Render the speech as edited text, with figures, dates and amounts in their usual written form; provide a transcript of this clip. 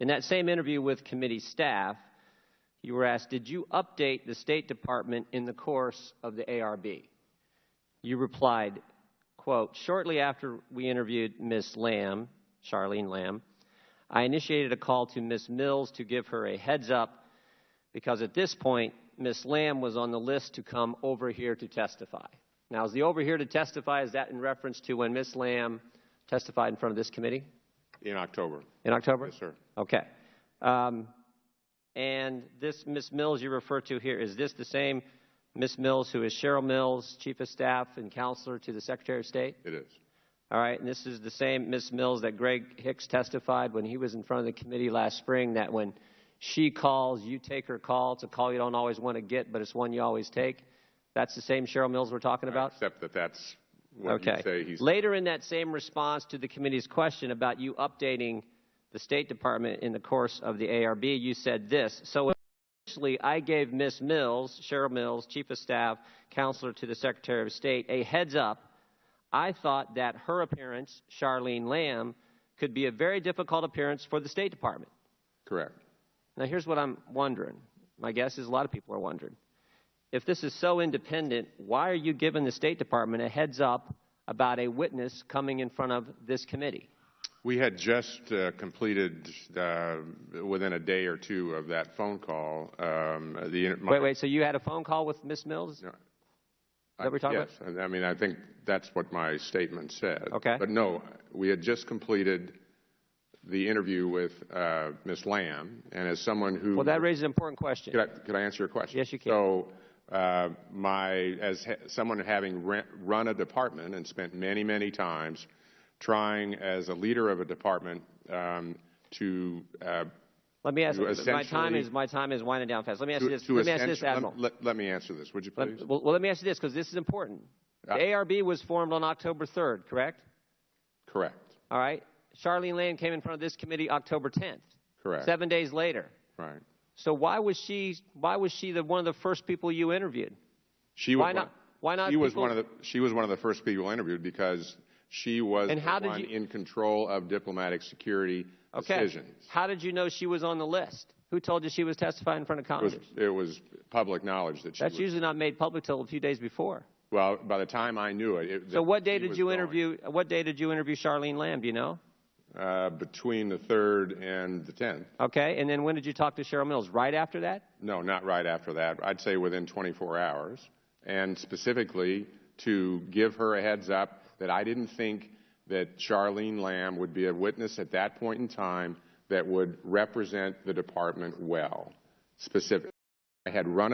In that same interview with committee staff, you were asked, did you update the State Department in the course of the ARB? You replied, quote, shortly after we interviewed Ms. Lamb, Charlene Lamb, I initiated a call to Ms. Mills to give her a heads up because at this point, Ms. Lamb was on the list to come over here to testify. Now, is the over here to testify, is that in reference to when Ms. Lamb testified in front of this committee? In October. In October? Yes, sir. Okay. And this Ms. Mills you refer to here, is this the same Ms. Mills who is Cheryl Mills, Chief of Staff and Counselor to the Secretary of State? It is. All right, and this is the same Ms. Mills that Greg Hicks testified when he was in front of the committee last spring, that when she calls, you take her call. It's a call you don't always want to get, but it's one you always take. That's the same Cheryl Mills we're talking about? Except that that's what you say he's... Later in that same response to the committee's question about you updating the State Department in the course of the ARB, you said this. So initially, I gave Ms. Mills, Cheryl Mills, Chief of Staff, Counselor to the Secretary of State, a heads up. I thought that her appearance, Charlene Lamb, could be a very difficult appearance for the State Department. Correct. Now, here's what I'm wondering. My guess is a lot of people are wondering. If this is so independent, why are you giving the State Department a heads up about a witness coming in front of this committee? We had just completed, within a day or two of that phone call, Wait, so you had a phone call with Ms. Mills? No. That we're talking yes, about? I mean, I think that's what my statement said. Okay. But no, we had just completed the interview with Ms. Lamb, and as someone who... Well, that raises an important question. Could I answer your question? Yes, you can. So, someone having run a department and spent many, many times trying as a leader of a department to... Let me ask you, my time is winding down fast. Let me ask you this. Let me ask you this, Admiral. Let me answer this, would you please? Well, let me ask you this, because this is important. The ARB was formed on October 3rd, correct? Correct. All right. Charlene Lamb came in front of this committee October 10th. Correct. 7 days later. Right. So why was she one of the first people you interviewed? Why not? She was one of the first people interviewed because she was the one in control of diplomatic security decisions. How did you know she was on the list? Who told you she was testifying in front of Congress? It was public knowledge that she That's usually not made public till a few days before. Well, by the time I knew it. So what day did you interview? What day did you interview Charlene Lamb? Do you know? Between the 3rd and the 10th. Okay, and then when did you talk to Cheryl Mills? Right after that? No, not right after that. I'd say within 24 hours, and specifically to give her a heads up that I didn't think that Charlene Lamb would be a witness at that point in time that would represent the department well. Specifically, I had run